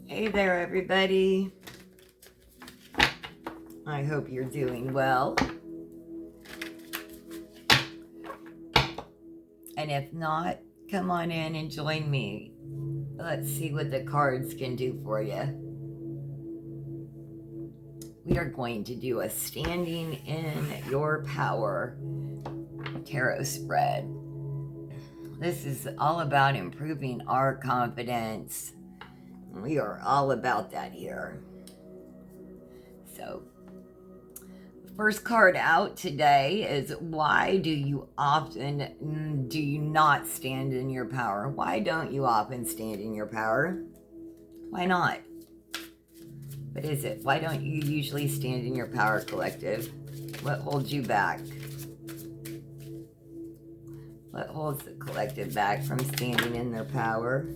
Hey there, everybody. I hope you're doing well. And if not, come on in and join me. Let's see what the cards can do for you. We are going to do a standing in your power tarot spread. This is all about improving our confidence. We are all about that here. So, first card out today is why do you not stand in your power? Why don't you often stand in your power? Why not? What is it? Why don't you usually stand in your power, collective? What holds you back? What holds the collective back from standing in their power?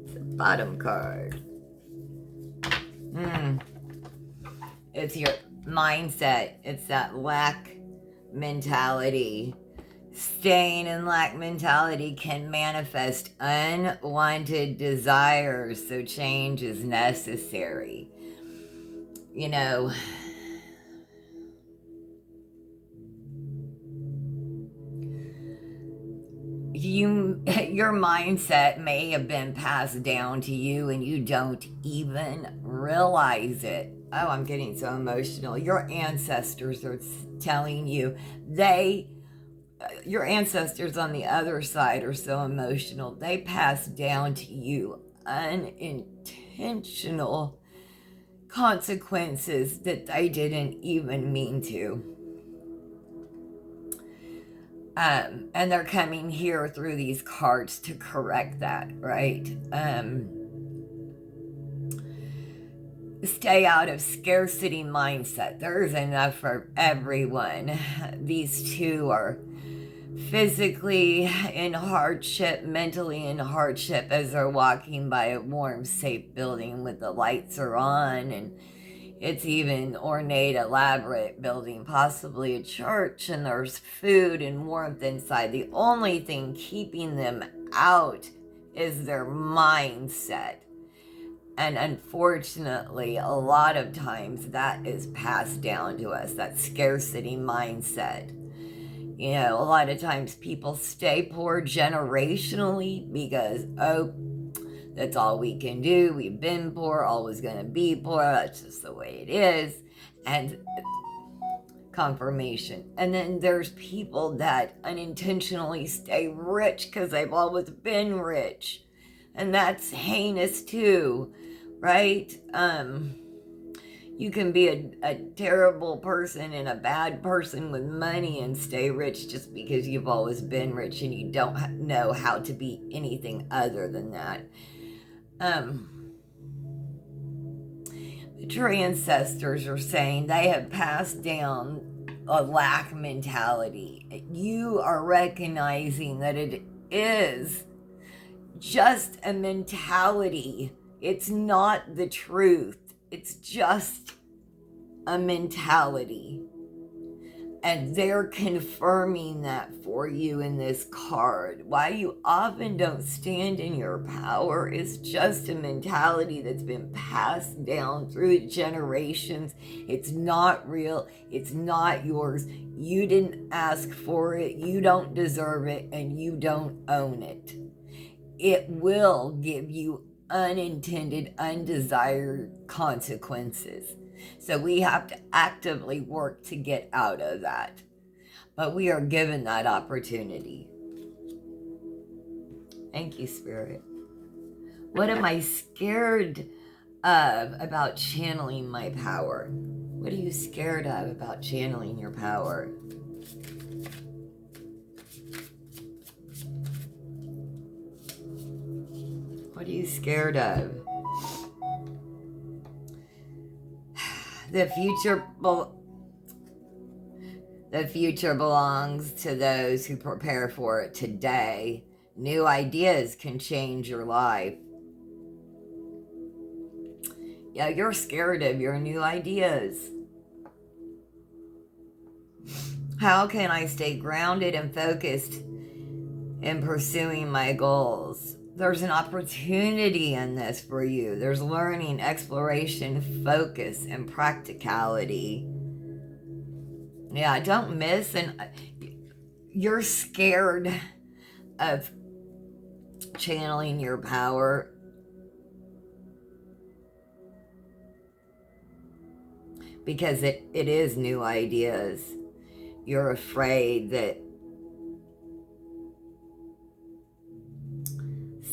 It's the bottom card. It's your mindset. It's that lack mentality. Staying in lack mentality can manifest unwanted desires, so change is necessary. You know, your mindset may have been passed down to you and you don't even realize it. Oh, I'm getting so emotional. Your ancestors are telling you your ancestors on the other side are so emotional. They passed down to you unintentional consequences that they didn't even mean to. And they're coming here through these cards to correct that, right? Stay out of scarcity mindset. There's enough for everyone. These two are physically in hardship, mentally in hardship as they're walking by a warm, safe building with the lights are on, and it's even ornate, elaborate building, possibly a church, and there's food and warmth inside. The only thing keeping them out is their mindset. And unfortunately, a lot of times that is passed down to us, that scarcity mindset. You know, a lot of times people stay poor generationally because, that's all we can do. We've been poor, always going to be poor. That's just the way it is. And confirmation. And then there's people that unintentionally stay rich because they've always been rich. And that's heinous too, right? You can be a terrible person and a bad person with money and stay rich just because you've always been rich and you don't know how to be anything other than that. Your ancestors are saying they have passed down a lack mentality. You are recognizing that it is just a mentality. It's not the truth. It's just a mentality. And they're confirming that for you in this card. Why you often don't stand in your power is just a mentality that's been passed down through generations. It's not real. It's not yours. You didn't ask for it. You don't deserve it. And you don't own it. It will give you unintended, undesired consequences. So we have to actively work to get out of that. But we are given that opportunity. Thank you, Spirit. What am I scared of about channeling my power? What are you scared of about channeling your power? What are you scared of? The future belongs to those who prepare for it today. New ideas can change your life. Yeah, you're scared of your new ideas. How can I stay grounded and focused in pursuing my goals? There's an opportunity in this for you. There's learning, exploration, focus, and practicality. Yeah, don't miss. And you're scared of channeling your power because it is new ideas. You're afraid that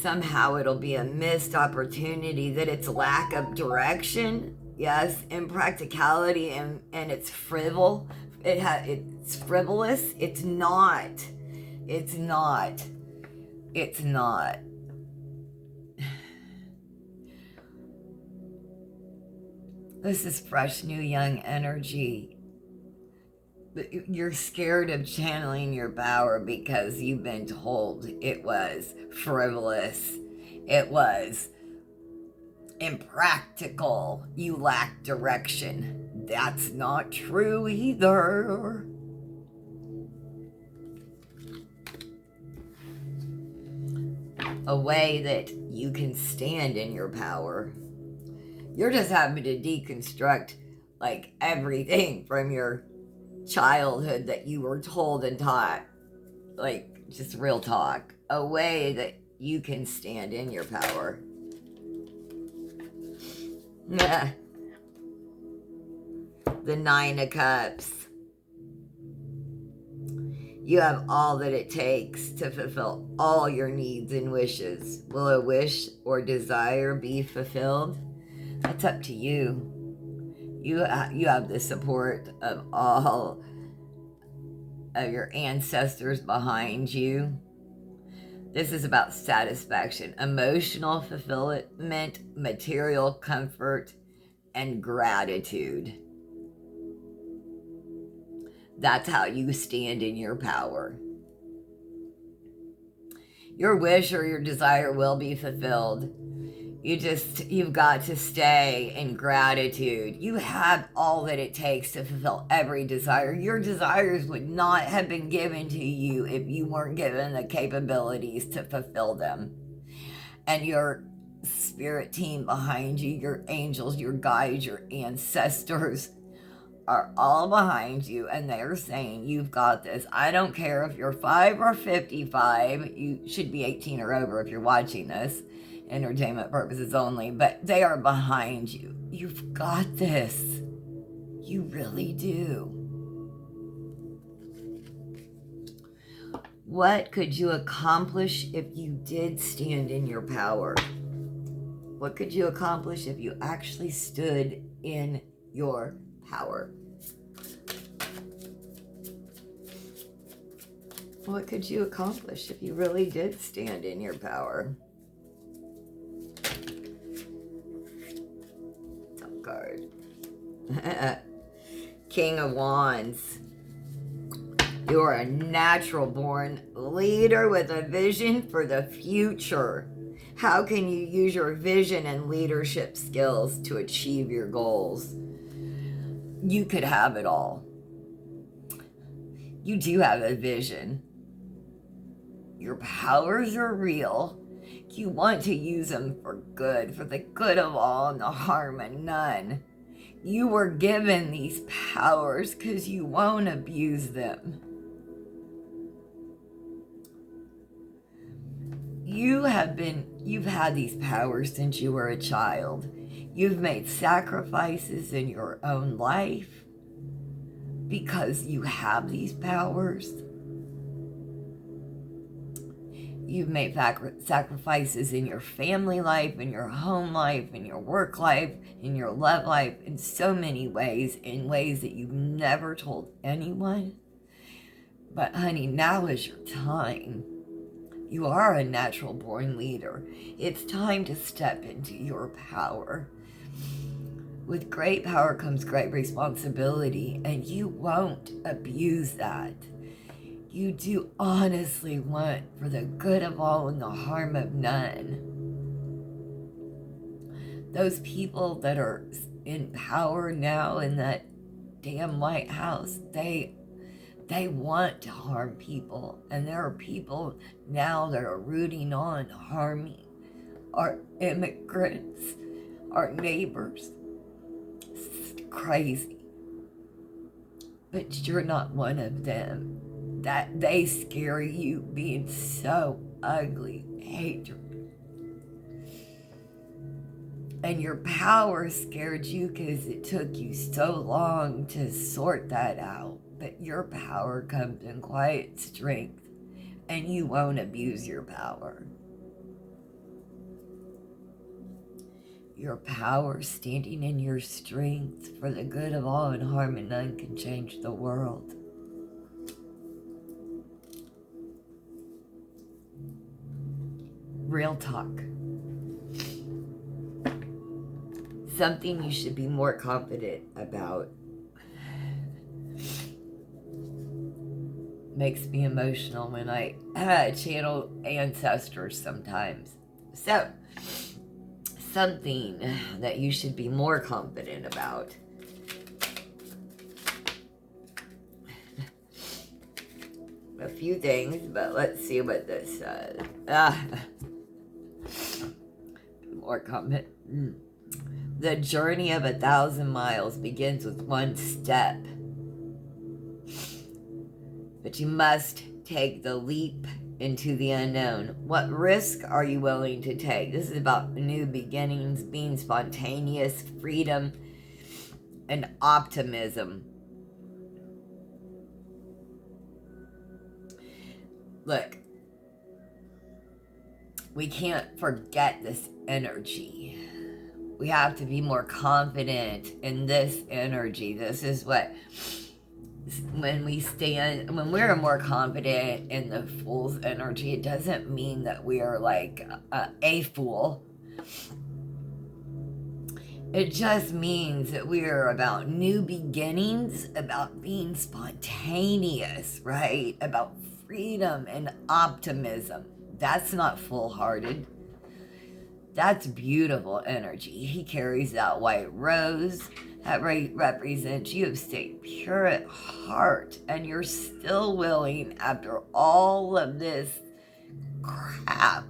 somehow it'll be a missed opportunity, that it's lack of direction, yes, impracticality, and it's frivolous. It's frivolous. It's not. It's not. It's not. This is fresh, new, young energy. You're scared of channeling your power because you've been told it was frivolous. It was impractical. You lack direction. That's not true either. A way that you can stand in your power. You're just having to deconstruct like everything from your childhood that you were told and taught, like just real talk, a way that you can stand in your power. The Nine of Cups. You have all that it takes to fulfill all your needs and wishes. Will a wish or desire be fulfilled? That's up to you. You have the support of all of your ancestors behind you. This is about satisfaction, emotional fulfillment, material comfort, and gratitude. That's how you stand in your power. Your wish or your desire will be fulfilled. You've got to stay in gratitude. You have all that it takes to fulfill every desire. Your desires would not have been given to you if you weren't given the capabilities to fulfill them. And your spirit team behind you, your angels, your guides, your ancestors are all behind you, and they're saying, you've got this. I don't care if you're 5 or 55. You should be 18 or over if you're watching this. Entertainment purposes only, but they are behind you. You've got this. You really do. What could you accomplish if you did stand in your power? What could you accomplish if you actually stood in your power? What could you accomplish if you really did stand in your power? Top card. King of Wands. You are a natural born leader with a vision for the future. How can you use your vision and leadership skills to achieve your goals? You could have it all. You do have a vision. Your powers are real. You want to use them for good, for the good of all and the harm of none. You were given these powers because you won't abuse them. You've had these powers since you were a child. You've made sacrifices in your own life because you have these powers. You've made sacrifices in your family life, in your home life, in your work life, in your love life, in so many ways, in ways that you've never told anyone. But honey, now is your time. You are a natural born leader. It's time to step into your power. With great power comes great responsibility, and you won't abuse that. You do honestly want for the good of all and the harm of none. Those people that are in power now in that damn White House, They want to harm people, and there are people now that are rooting on harming our immigrants, our neighbors. It's crazy. But you're not one of them. That they scare you being so ugly, hatred. And your power scared you because it took you so long to sort that out. But your power comes in quiet strength, and you won't abuse your power. Your power standing in your strength for the good of all, and harm and none can change the world. Real talk. Something you should be more confident about. Makes me emotional when I channel ancestors sometimes. So, something that you should be more confident about. A few things, but let's see what this says. More comment. The journey of 1,000 miles begins with one step. But you must take the leap into the unknown. What risk are you willing to take? This is about new beginnings, being spontaneous, freedom, and optimism. Look, we can't forget this energy. We have to be more confident in this energy. This is what, when we're more confident in the fool's energy, it doesn't mean that we are like a fool. It just means that we are about new beginnings, about being spontaneous, right? About freedom and optimism. That's not foolhardy. That's beautiful energy. He carries that white rose. That represents you have stayed pure at heart, and you're still willing, after all of this crap,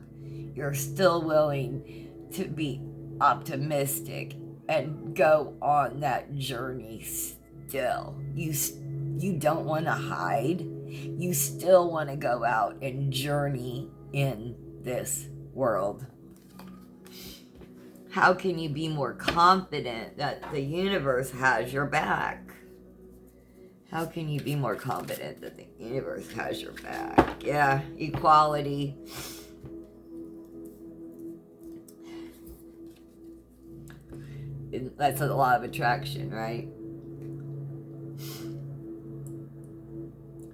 you're still willing to be optimistic and go on that journey still. You don't want to hide. You still want to go out and journey in this world. How can you be more confident that the universe has your back? How can you be more confident that the universe has your back? Yeah, equality. That's a law of attraction, right?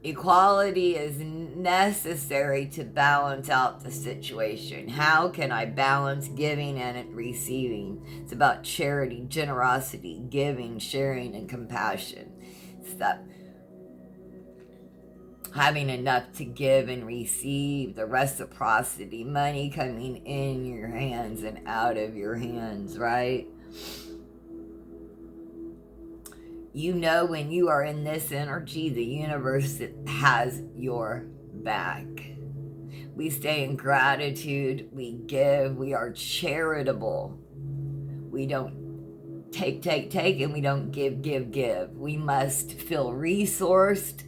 Equality is necessary to balance out the situation. How can I balance giving and receiving? It's about charity, generosity, giving, sharing, and compassion. It's that having enough to give and receive, the reciprocity, money coming in your hands and out of your hands, right? You know, when you are in this energy, the universe has your back. We stay in gratitude, we give, we are charitable. We don't take, and we don't give. We must feel resourced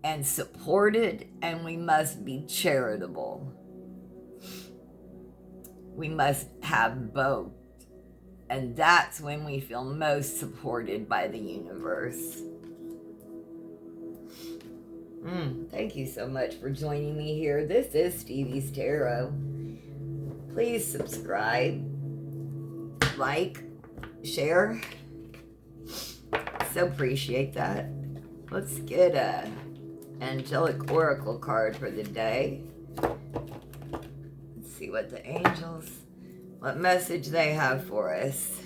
and supported, and we must be charitable. We must have both. And that's when we feel most supported by the universe. Thank you so much for joining me here. This is Stevie's Tarot. Please subscribe, like, share. So appreciate that. Let's get a angelic oracle card for the day. Let's see what the angels, what message they have for us.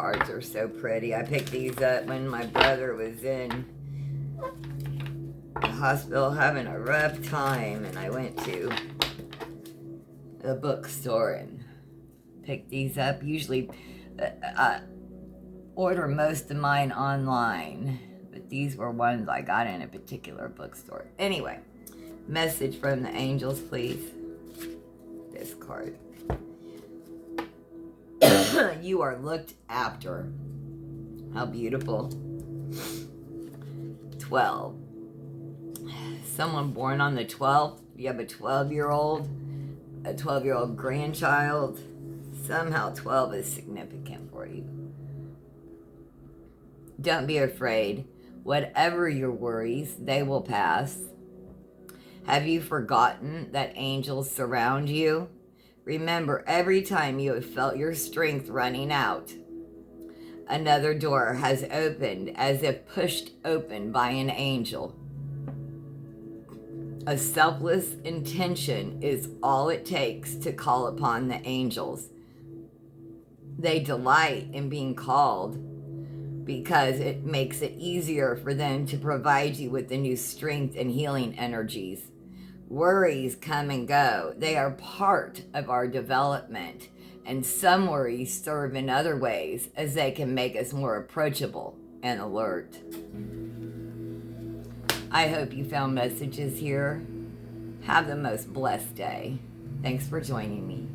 cards are so pretty. I picked these up when my brother was in the hospital having a rough time, and I went to the bookstore and picked these up. Usually I order most of mine online, but these were ones I got in a particular bookstore. Anyway, message from the angels, please. This card. You are looked after. How beautiful. 12. Someone born on the 12th. You have a 12-year-old, a 12-year-old grandchild. Somehow 12 is significant for you. Don't be afraid. Whatever your worries, they will pass. Have you forgotten that angels surround you? Remember, every time you have felt your strength running out, another door has opened as if pushed open by an angel. A selfless intention is all it takes to call upon the angels. They delight in being called because it makes it easier for them to provide you with the new strength and healing energies. Worries come and go. They are part of our development, and some worries serve in other ways as they can make us more approachable and alert. I hope you found messages here. Have the most blessed day. Thanks for joining me.